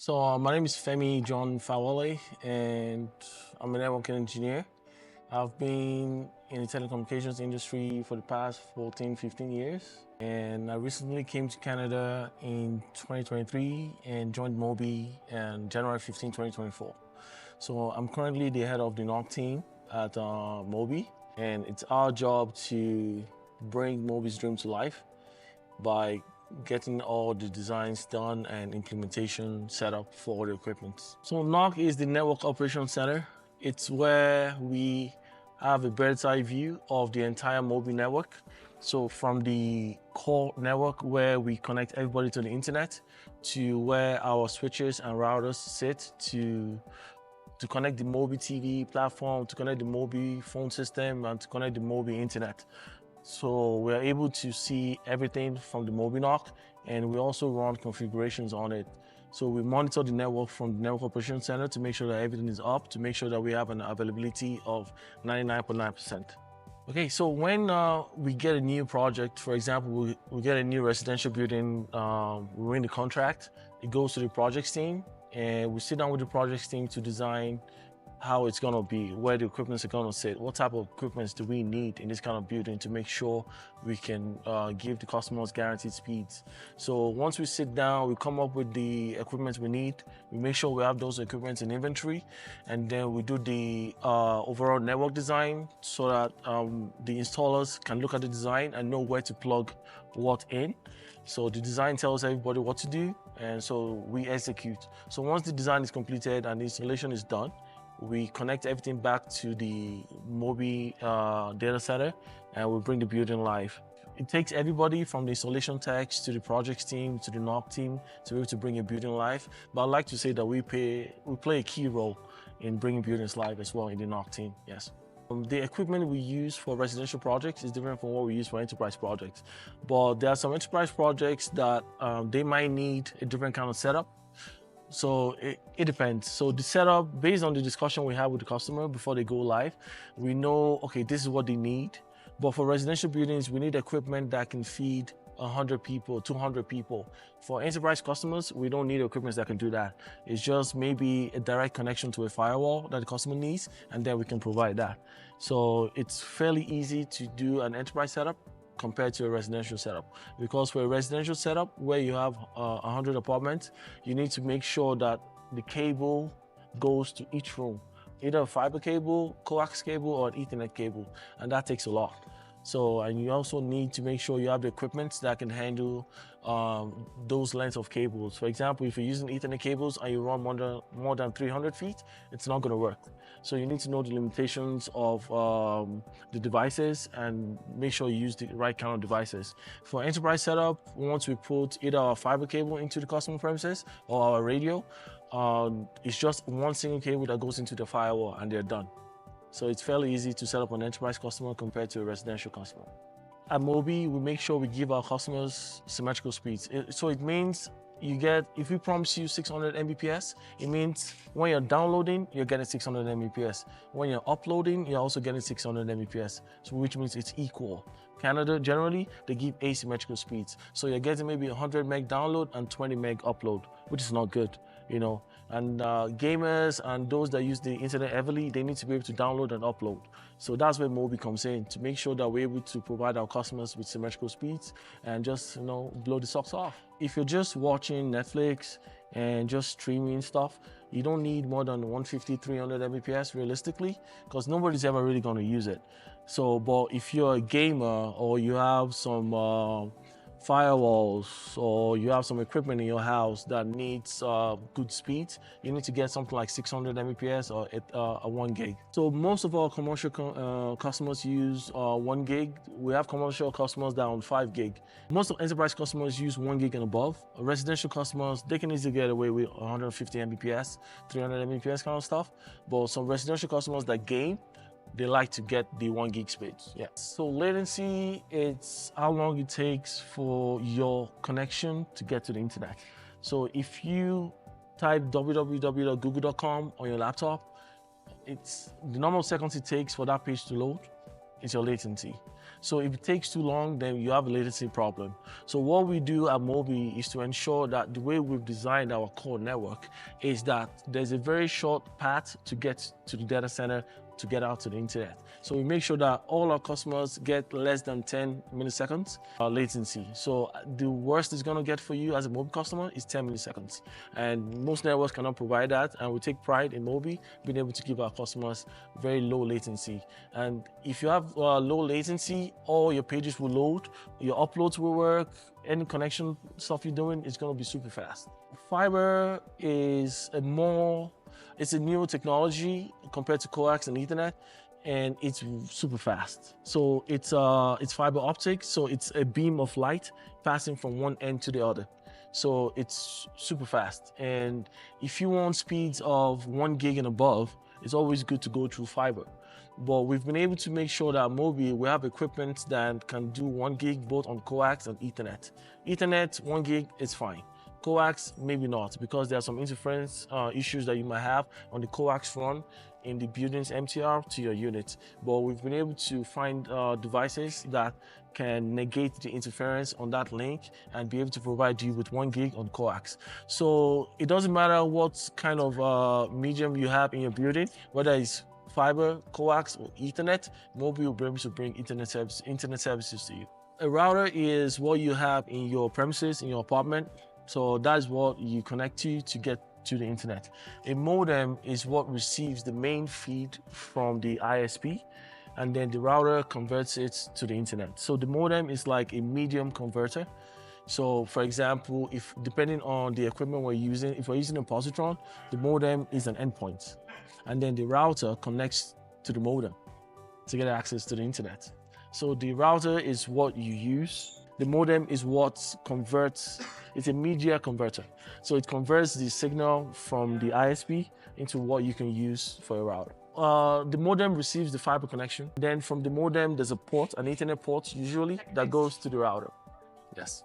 My name is Femi Fawole, and I'm a networking engineer. I've been in the telecommunications industry for the past 14, 15 years. And I recently came to Canada in 2023 and joined Moby in January 15, 2024. So I'm currently the head of the NOC team at Moby, and it's our job to bring Moby's dream to life by getting all the designs done and implementation set up for all the equipment. So NOC is the Network Operations Center. It's where we have a bird's eye view of the entire Moby network. So from the core network where we connect everybody to the internet to where our switches and routers sit to connect the Moby TV platform, to connect the Moby phone system, and to connect the Moby internet. So we're able to see everything from the Moby NOC, and we also run configurations on it. So we monitor the network from the Network Operations Center to make sure that everything is up, to make sure that we have an availability of 99.9%. Okay, so when we get a new project, for example, we get a new residential building, we win the contract, it goes to the projects team, and we sit down with the projects team to design how it's going to be, where the equipments are going to sit, what type of equipments do we need in this kind of building to make sure we can give the customers guaranteed speeds. So once we sit down, we come up with the equipment we need, we make sure we have those equipments in inventory, and then we do the overall network design so that the installers can look at the design and know where to plug what in. So the design tells everybody what to do, and so we execute. So once the design is completed and the installation is done, we connect everything back to the Moby data center, and we bring the building live. It takes everybody from the installation techs to the projects team to the NOC team to be able to bring a building live. But I'd like to say that we play a key role in bringing buildings live as well in the NOC team, yes. The equipment we use for residential projects is different from what we use for enterprise projects. But there are some enterprise projects that they might need a different kind of setup. So it depends. So the setup, based on the discussion we have with the customer before they go live, we know, okay, this is what they need. But for residential buildings, we need equipment that can feed 100 people, 200 people. For enterprise customers, we don't need equipment that can do that. It's just maybe a direct connection to a firewall that the customer needs, and then we can provide that. So it's fairly easy to do an enterprise setup compared to a residential setup. Because for a residential setup where you have 100 apartments, you need to make sure that the cable goes to each room, either a fiber cable, coax cable, or an Ethernet cable, and that takes a lot. So, and you also need to make sure you have the equipment that can handle those lengths of cables. For example, if you're using Ethernet cables and you run more than 300 feet, it's not going to work. So you need to know the limitations of the devices and make sure you use the right kind of devices. For enterprise setup, once we put either our fiber cable into the customer premises or our radio, it's just one single cable that goes into the firewall and they're done. So it's fairly easy to set up an enterprise customer compared to a residential customer. At Moby, we make sure we give our customers symmetrical speeds. So it means you get, if we promise you 600 Mbps, it means when you're downloading, you're getting 600 Mbps. When you're uploading, you're also getting 600 Mbps, so which means it's equal. Canada, generally, they give asymmetrical speeds. So you're getting maybe 100 meg download and 20 meg upload, which is not good, you know. And gamers and those that use the internet heavily, they need to be able to download and upload. So that's where Moby comes in, to make sure that we're able to provide our customers with symmetrical speeds and just, you know, blow the socks off. If you're just watching Netflix and just streaming stuff, you don't need more than 150, 300 Mbps realistically, because nobody's ever really going to use it. So, but if you're a gamer or you have some firewalls or you have some equipment in your house that needs good speeds, you need to get something like 600 Mbps or a 1 gig. So most of our commercial customers use 1 gig. We have commercial customers that are on 5 gig. Most of enterprise customers use 1 gig and above. Residential customers, they can easily get away with 150 Mbps, 300 Mbps kind of stuff. But some residential customers that game, they like to get the 1 gig speeds. Yeah. So latency, it's how long it takes for your connection to get to the internet. So if you type www.google.com on your laptop, it's the number of seconds it takes for that page to load is your latency. So if it takes too long, then you have a latency problem. So what we do at Moby is to ensure that the way we've designed our core network is that there's a very short path to get to the data center to get out to the internet. So we make sure that all our customers get less than 10 milliseconds latency. So the worst it's gonna get for you as a Moby customer is 10 milliseconds. And most networks cannot provide that, and we take pride in Moby being able to give our customers very low latency. And if you have low latency, all your pages will load, your uploads will work, any connection stuff you're doing is gonna be super fast. Fiber is it's a new technology compared to coax and Ethernet, and it's super fast. So it's fiber optic, so it's a beam of light passing from one end to the other. So it's super fast. And if you want speeds of 1 gig and above, it's always good to go through fiber. But we've been able to make sure that at Moby, we have equipment that can do 1 gig both on coax and Ethernet. Ethernet, 1 gig is fine. Coax, maybe not, because there are some interference issues that you might have on the coax run in the building's MTR to your unit. But we've been able to find devices that can negate the interference on that link and be able to provide you with 1 gig on coax. So it doesn't matter what kind of medium you have in your building, whether it's fiber, coax, or Ethernet, Moby will be able to bring internet services to you. A router is what you have in your premises, in your apartment. So that's what you connect to get to the internet. A modem is what receives the main feed from the ISP, and then the router converts it to the internet. So the modem is like a medium converter. So for example, if depending on the equipment we're using, if we're using a positron, the modem is an endpoint. And then the router connects to the modem to get access to the internet. So the router is what you use. The modem is what converts, it's a media converter. So it converts the signal from the ISP into what you can use for a router. The modem receives the fiber connection. Then from the modem, there's a port, an Ethernet port usually, that goes to the router. Yes.